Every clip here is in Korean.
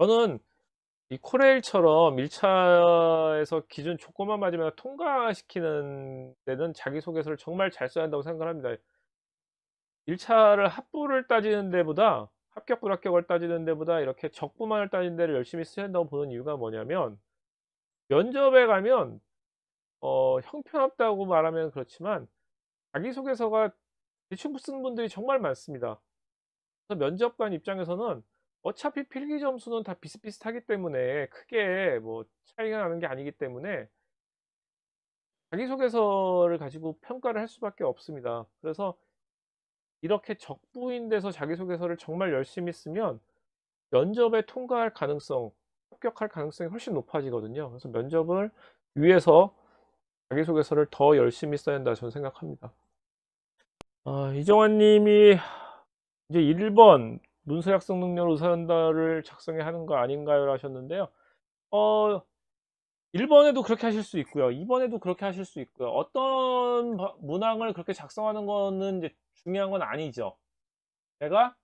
저는 이 코레일처럼 1차에서 기준 조건만 맞으면 통과시키는 데는 자기소개서를 정말 잘 써야 한다고 생각을 합니다. 1차를 합부를 따지는 데보다 합격 불합격을 따지는 데보다 이렇게 적부만을 따지는 데를 열심히 써야 한다고 보는 이유가 뭐냐면, 면접에 가면 형편없다고 말하면 그렇지만 자기소개서가 대충 쓰는 분들이 정말 많습니다. 그래서 면접관 입장에서는 어차피 필기 점수는 다 비슷비슷하기 때문에 크게 뭐 차이가 나는 게 아니기 때문에 자기소개서를 가지고 평가를 할 수밖에 없습니다. 그래서 이렇게 적부인 데서 자기소개서를 정말 열심히 쓰면 면접에 통과할 가능성, 합격할 가능성이 훨씬 높아지거든요. 그래서 면접을 위해서 자기소개서를 더 열심히 써야 한다 저는 생각합니다. 이정환 님이 이제 1번 문서 작성 능력 의사전달을 작성해야 하는 거 아닌가요? 하셨는데요. 어 1번에도 그렇게 하실 수 있고요. 2번에도 그렇게 하실 수 있고요. 어떤 문항을 그렇게 작성하는 거는 이제 중요한 건 아니죠. 내가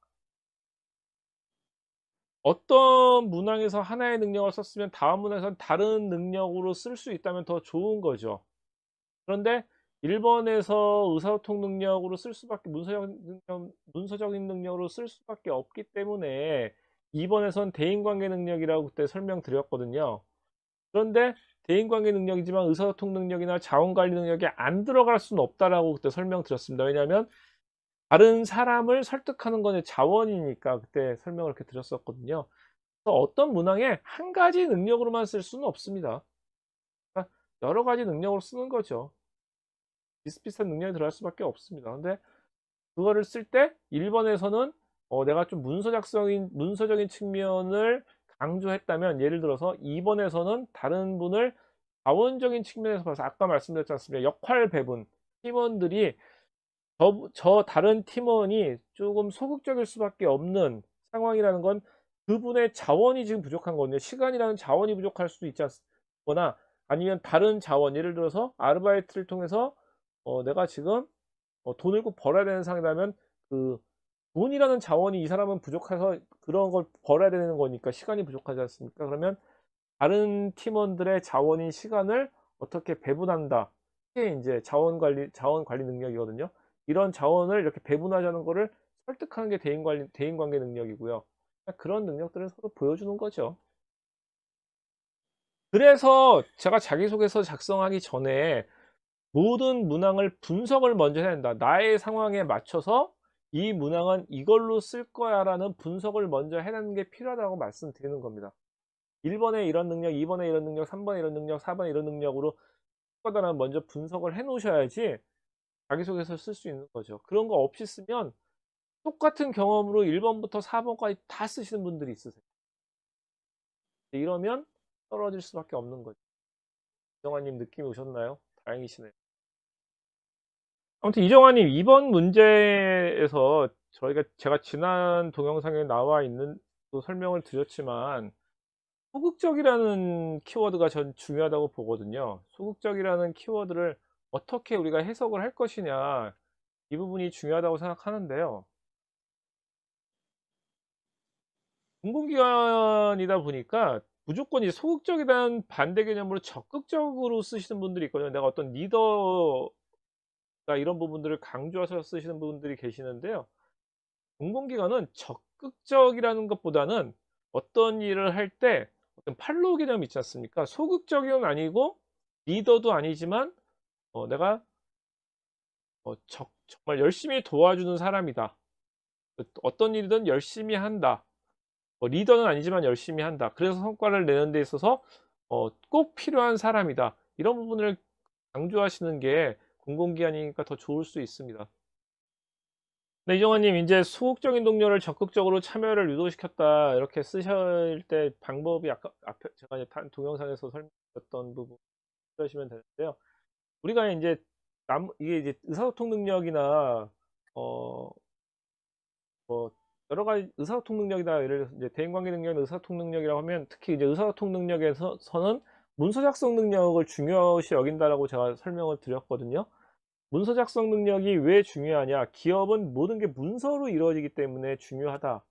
어떤 문항에서 하나의 능력을 썼으면 다음 문항에서는 다른 능력으로 쓸 수 있다면 더 좋은 거죠. 그런데 1번에서 의사소통 능력으로 쓸 수밖에, 문서적인 능력으로 쓸 수밖에 없기 때문에 2번에선 대인관계 능력이라고 그때 설명드렸거든요. 그런데 대인관계 능력이지만 의사소통 능력이나 자원관리 능력이 안 들어갈 수는 없다라고 그때 설명드렸습니다. 왜냐하면 다른 사람을 설득하는 건 자원이니까 그때 설명을 이렇게 드렸었거든요. 그래서 어떤 문항에 한 가지 능력으로만 쓸 수는 없습니다. 그러니까 여러 가지 능력으로 쓰는 거죠. 비슷비슷한 능력이 들어갈 수밖에 없습니다. 근데 그거를 쓸 때 1번에서는 내가 좀 문서적인 측면을 강조했다면, 예를 들어서 2번에서는 다른 분을 자원적인 측면에서 봐서, 아까 말씀드렸지 않습니까? 역할 배분, 팀원들이 저 다른 팀원이 조금 소극적일 수밖에 없는 상황이라는 건 그분의 자원이 지금 부족한 거거든요. 시간이라는 자원이 부족할 수도 있지 않거나, 아니면 다른 자원, 예를 들어서 아르바이트를 통해서 내가 지금 돈을 꼭 벌어야 되는 상황이라면, 그 돈이라는 자원이 이 사람은 부족해서 그런 걸 벌어야 되는 거니까 시간이 부족하지 않습니까? 그러면 다른 팀원들의 자원인 시간을 어떻게 배분한다. 이게 이제 자원 관리 능력이거든요. 이런 자원을 이렇게 배분하자는 거를 설득하는 게 대인 관계 능력이고요. 그런 능력들을 서로 보여주는 거죠. 그래서 제가 자기소개서 작성하기 전에 모든 문항을 분석을 먼저 해야 된다. 나의 상황에 맞춰서 이 문항은 이걸로 쓸 거야라는 분석을 먼저 해내는 게 필요하다고 말씀드리는 겁니다. 1번에 이런 능력, 2번에 이런 능력, 3번에 이런 능력, 4번에 이런 능력으로 쓸 거다라는 먼저 분석을 해 놓으셔야지 자기소개서 쓸 수 있는 거죠. 그런 거 없이 쓰면 똑같은 경험으로 1번부터 4번까지 다 쓰시는 분들이 있으세요. 이러면 떨어질 수밖에 없는 거죠. 이정환님 느낌이 오셨나요? 다행이시네요. 아무튼 이정환님, 이번 문제에서 제가 지난 동영상에 나와 있는 또 설명을 드렸지만, 소극적이라는 키워드가 전 중요하다고 보거든요. 소극적이라는 키워드를 어떻게 우리가 해석을 할 것이냐, 이 부분이 중요하다고 생각하는데요. 공공기관이다 보니까 무조건 이 소극적이라는 반대 개념으로 적극적으로 쓰시는 분들이 있거든요. 내가 어떤 리더가 이런 부분들을 강조해서 쓰시는 분들이 계시는데요. 공공기관은 적극적이라는 것보다는 어떤 일을 할 때 어떤 팔로우 개념이 있지 않습니까? 소극적은 아니고 리더도 아니지만 내가 정말 열심히 도와주는 사람이다. 어떤 일이든 열심히 한다. 리더는 아니지만 열심히 한다. 그래서 성과를 내는 데 있어서 꼭 필요한 사람이다. 이런 부분을 강조하시는 게 공공기관이니까 더 좋을 수 있습니다. 네, 이정환님, 이제 소극적인 동료를 적극적으로 참여를 유도시켰다, 이렇게 쓰실 때 방법이 아까 앞에 제가 이제 동영상에서 설명드렸던 부분 하시면 되는데요. 우리가 이제 이게 이제 의사소통 능력이나 어 뭐 여러 가지 의사소통 능력이다, 예를 들어서 이제 대인관계 능력이나 의사소통 능력이라고 하면, 특히 이제 의사소통 능력에서는 문서 작성 능력을 중요시 여긴다라고 제가 설명을 드렸거든요. 문서 작성 능력이 왜 중요하냐? 기업은 모든 게 문서로 이루어지기 때문에 중요하다.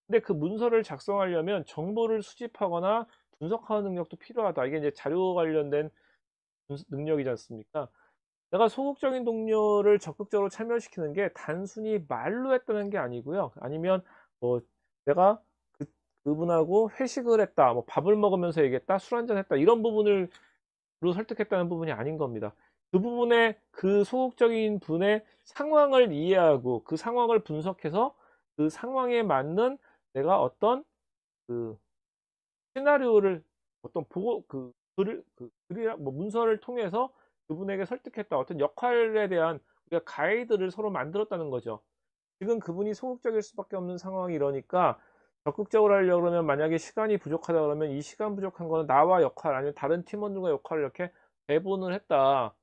근데 그 문서를 작성하려면 정보를 수집하거나 분석하는 능력도 필요하다. 이게 이제 자료 관련된 능력이지 않습니까? 내가 소극적인 동료를 적극적으로 참여시키는 게 단순히 말로 했다는 게 아니고요. 아니면 뭐 내가 그 그분하고 회식을 했다, 뭐 밥을 먹으면서 얘기했다, 술 한잔 했다, 이런 부분을 로 설득했다는 부분이 아닌 겁니다. 그 부분에 그 소극적인 분의 상황을 이해하고 그 상황을 분석해서 그 상황에 맞는 내가 어떤 그 시나리오를 어떤 보고 그 글을 그 글이나 뭐 문서를 통해서 그분에게 설득했다. 어떤 역할에 대한 우리가 가이드를 서로 만들었다는 거죠. 지금 그분이 소극적일 수밖에 없는 상황이 이러니까 적극적으로 하려고 그러면, 만약에 시간이 부족하다 그러면 이 시간 부족한 거는 나와 역할 아니면 다른 팀원들과 역할을 이렇게 배분을 했다.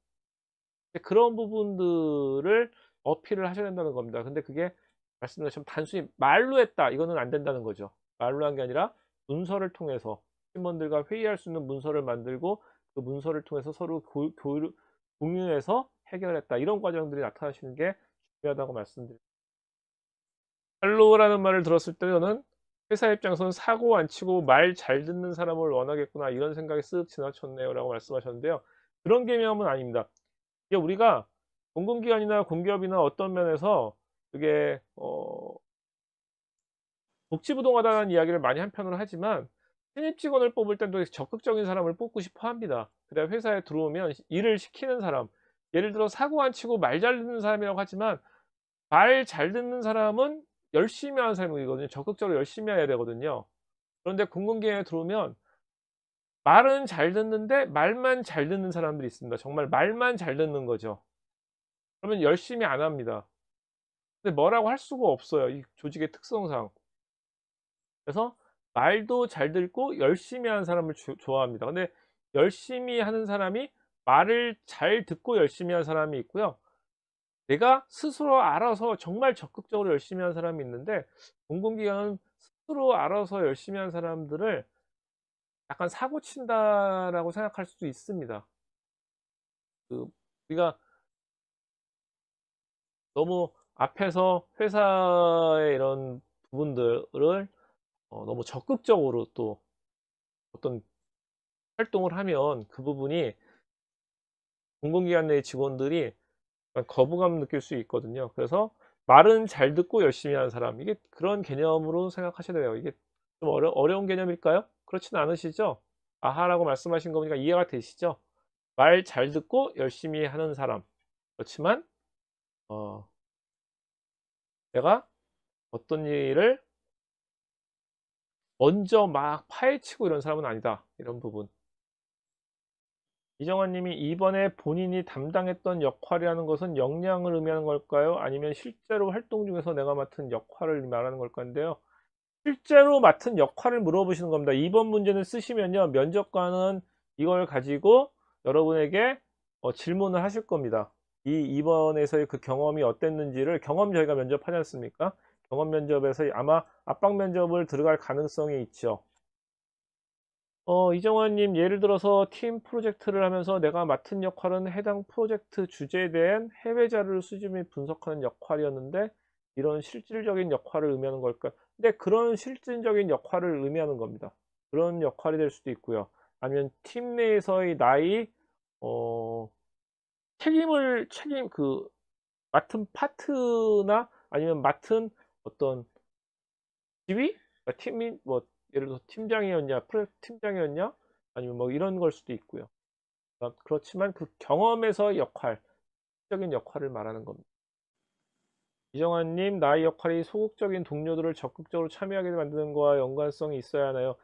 그런 부분들을 어필을 하셔야 된다는 겁니다. 근데 그게 말씀드린 것처럼 단순히 말로 했다, 이거는 안 된다는 거죠. 말로 한 게 아니라 문서를 통해서 팀원들과 회의할 수 있는 문서를 만들고 그 문서를 통해서 서로 공유해서 해결했다, 이런 과정들이 나타나시는 게 중요하다고 말씀드립니다. 팔로우라는 말을 들었을 때 저는 회사 입장에서는 사고 안 치고 말 잘 듣는 사람을 원하겠구나, 이런 생각이 쓱 지나쳤네요 라고 말씀하셨는데요. 그런 개념은 아닙니다. 이게 우리가 공공기관이나 공기업이나 어떤 면에서 그게 복지부동하다는 이야기를 많이 한편으로 하지만, 신입 직원을 뽑을 때도 적극적인 사람을 뽑고 싶어 합니다. 그래야 회사에 들어오면 일을 시키는 사람, 예를 들어 사고 안 치고 말 잘 듣는 사람이라고 하지만 말 잘 듣는 사람은 열심히 하는 사람이거든요. 적극적으로 열심히 해야 되거든요. 그런데 공공기관에 들어오면 말은 잘 듣는데 말만 잘 듣는 사람들이 있습니다. 정말 말만 잘 듣는 거죠. 그러면 열심히 안 합니다. 근데 뭐라고 할 수가 없어요, 이 조직의 특성상. 그래서 말도 잘 듣고 열심히 하는 사람을 좋아합니다. 근데 열심히 하는 사람이, 말을 잘 듣고 열심히 하는 사람이 있고요. 내가 스스로 알아서 정말 적극적으로 열심히 하는 사람이 있는데, 공공기관은 스스로 알아서 열심히 하는 사람들을 약간 사고 친다라고 생각할 수도 있습니다. 그 우리가 너무 앞에서 회사의 이런 부분들을 너무 적극적으로 또 어떤 활동을 하면 그 부분이 공공기관 내 직원들이 약간 거부감 느낄 수 있거든요. 그래서 말은 잘 듣고 열심히 하는 사람, 이게 그런 개념으로 생각하셔야 돼요. 이게 좀 어려운 개념일까요? 그렇지는 않으시죠? 아하라고 말씀하신 거 보니까 이해가 되시죠? 말 잘 듣고 열심히 하는 사람. 그렇지만 어, 내가 어떤 일을 먼저 막 파헤치고 이런 사람은 아니다, 이런 부분. 이정환 님이 이번에 본인이 담당했던 역할이라는 것은 역량을 의미하는 걸까요? 아니면 실제로 활동 중에서 내가 맡은 역할을 말하는 걸까인데요. 실제로 맡은 역할을 물어보시는 겁니다. 2번 문제는 쓰시면요, 면접관은 이걸 가지고 여러분에게 질문을 하실 겁니다. 이 2번에서의 그 경험이 어땠는지를, 경험 저희가 면접하지 않습니까? 경험 면접에서 아마 압박 면접을 들어갈 가능성이 있죠. 이정환님, 예를 들어서 팀 프로젝트를 하면서 내가 맡은 역할은 해당 프로젝트 주제에 대한 해외 자료를 수집 및 분석하는 역할이었는데 이런 실질적인 역할을 의미하는 걸까? 근데 그런 실질적인 역할을 의미하는 겁니다. 그런 역할이 될 수도 있고요. 아니면 팀 내에서의 나의 어, 책임, 맡은 파트나 아니면 맡은 어떤 지위? 그러니까 팀이 뭐 예를 들어서 팀장이었냐, 프로젝트 팀장이었냐, 아니면 뭐 이런 걸 수도 있고요. 그렇지만 그 경험에서 역할, 적인 역할을 말하는 겁니다. 이정환님, 나의 역할이 소극적인 동료들을 적극적으로 참여하게 만드는 거와 연관성이 있어야 하나요?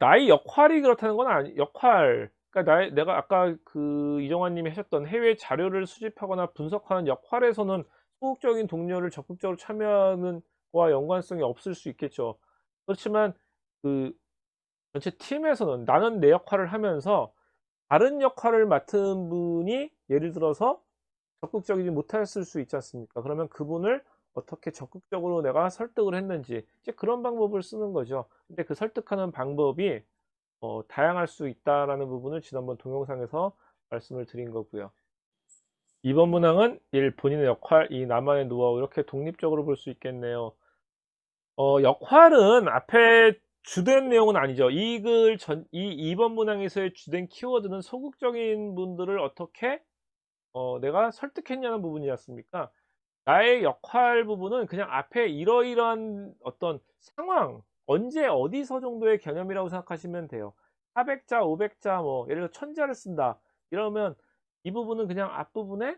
나의 역할이 그렇다는 건 아니, 역할. 그러니까 내가 아까 그 이정환님이 하셨던 해외 자료를 수집하거나 분석하는 역할에서는 소극적인 동료를 적극적으로 참여하는 거와 연관성이 없을 수 있겠죠. 그렇지만 그 전체 팀에서는 나는 내 역할을 하면서 다른 역할을 맡은 분이 예를 들어서 적극적이지 못했을 수 있지 않습니까? 그러면 그분을 어떻게 적극적으로 내가 설득을 했는지, 이제 그런 방법을 쓰는 거죠. 근데 그 설득하는 방법이 다양할 수 있다라는 부분을 지난번 동영상에서 말씀을 드린 거고요. 2번 문항은 1. 본인의 역할, 2. 나만의 노하우, 이렇게 독립적으로 볼 수 있겠네요. 역할은 앞에 주된 내용은 아니죠. 이익을 전 이 2번 문항에서의 주된 키워드는 소극적인 분들을 어떻게 내가 설득했냐는 부분이지 않습니까? 나의 역할 부분은 그냥 앞에 이러이러한 어떤 상황, 언제 어디서 정도의 개념이라고 생각하시면 돼요. 400 자, 500 자 뭐 예를 들어 1000 자를 쓴다. 이러면 이 부분은 그냥 앞부분에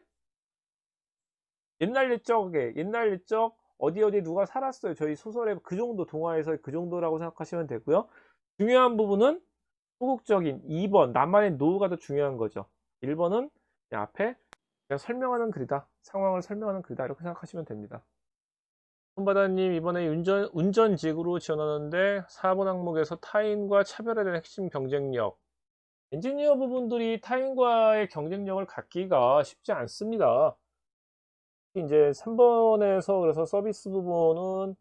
옛날 옛적 어디 어디 누가 살았어요. 저희 소설의 그 정도 동화에서 그 정도라고 생각하시면 되고요. 중요한 부분은 소극적인 2번 나만의 노후가 더 중요한 거죠. 1 번은 그냥 앞에 그냥 설명하는 글이다. 상황을 설명하는 글이다. 이렇게 생각하시면 됩니다. 손바다님 이번에 운전직으로 지원하는데 4번 항목에서 타인과 차별에 대한 핵심 경쟁력. 엔지니어 부분들이 타인과의 경쟁력을 갖기가 쉽지 않습니다. 특히 이제 3번에서 그래서 서비스 부분은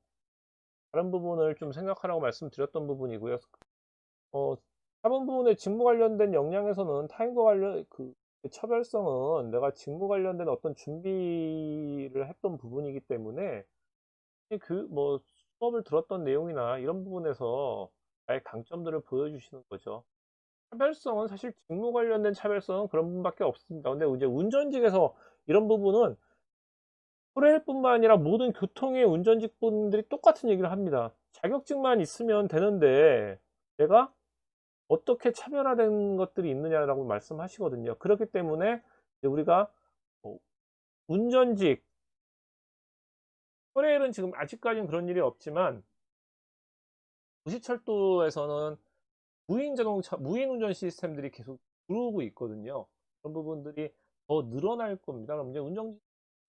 다른 부분을 좀 생각하라고 말씀드렸던 부분이고요. 4번 부분의 직무 관련된 역량에서는 타인과 관련 그 차별성은 내가 직무 관련된 어떤 준비를 했던 부분이기 때문에 뭐 수업을 들었던 내용이나 이런 부분에서 나의 강점들을 보여주시는 거죠. 차별성은 사실 직무 관련된 차별성은 그런 부분밖에 없습니다. 근데 이제 운전직에서 이런 부분은 토레일뿐만 아니라 모든 교통의 운전직 분들이 똑같은 얘기를 합니다. 자격증만 있으면 되는데 내가 어떻게 차별화된 것들이 있느냐라고 말씀하시거든요. 그렇기 때문에 이제 우리가 뭐 운전직, 토레일은 지금 아직까지는 그런 일이 없지만 부시철도에서는 무인 운전 시스템들이 계속 들어오고 있거든요. 그런 부분들이 더 늘어날 겁니다. 그럼 이제 운전직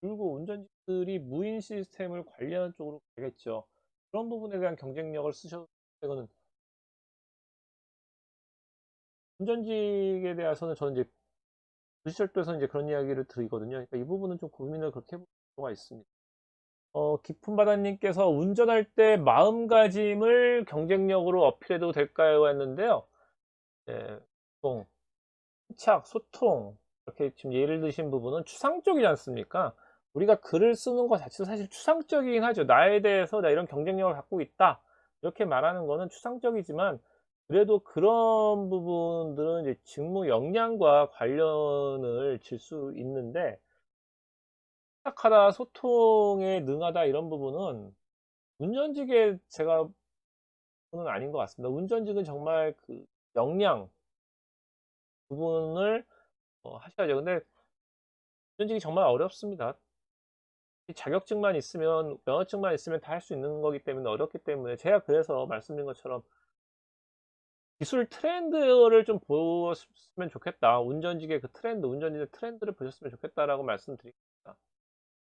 줄고 운전직들이 무인 시스템을 관리하는 쪽으로 가겠죠. 그런 부분에 대한 경쟁력을 쓰셔도 이거는 운전직에 대해서는 저는 이제 부시철도에서 이제 그런 이야기를 드리거든요. 그러니까 이 부분은 좀 고민을 그렇게 해볼 필요가 있습니다. 깊은 바다님께서 운전할 때 마음가짐을 경쟁력으로 어필해도 될까요? 했는데요. 네, 보통 침착, 소통 이렇게 지금 예를 드신 부분은 추상적이지 않습니까? 우리가 글을 쓰는 것 자체도 사실 추상적이긴 하죠. 나에 대해서 나 이런 경쟁력을 갖고 있다. 이렇게 말하는 거는 추상적이지만 그래도 그런 부분들은 이제 직무 역량과 관련을 질 수 있는데 침착하다, 소통에 능하다 이런 부분은 운전직에 제가 는 아닌 것 같습니다. 운전직은 정말 그 역량 부분을 하셔야죠. 근데 운전직이 정말 어렵습니다. 자격증만 있으면 면허증만 있으면 다 할 수 있는 거기 때문에 어렵기 때문에 제가 그래서 말씀드린 것처럼 기술 트렌드를 좀 보셨으면 좋겠다. 운전직의 그 트렌드, 운전직의 트렌드를 보셨으면 좋겠다라고 말씀드립니다.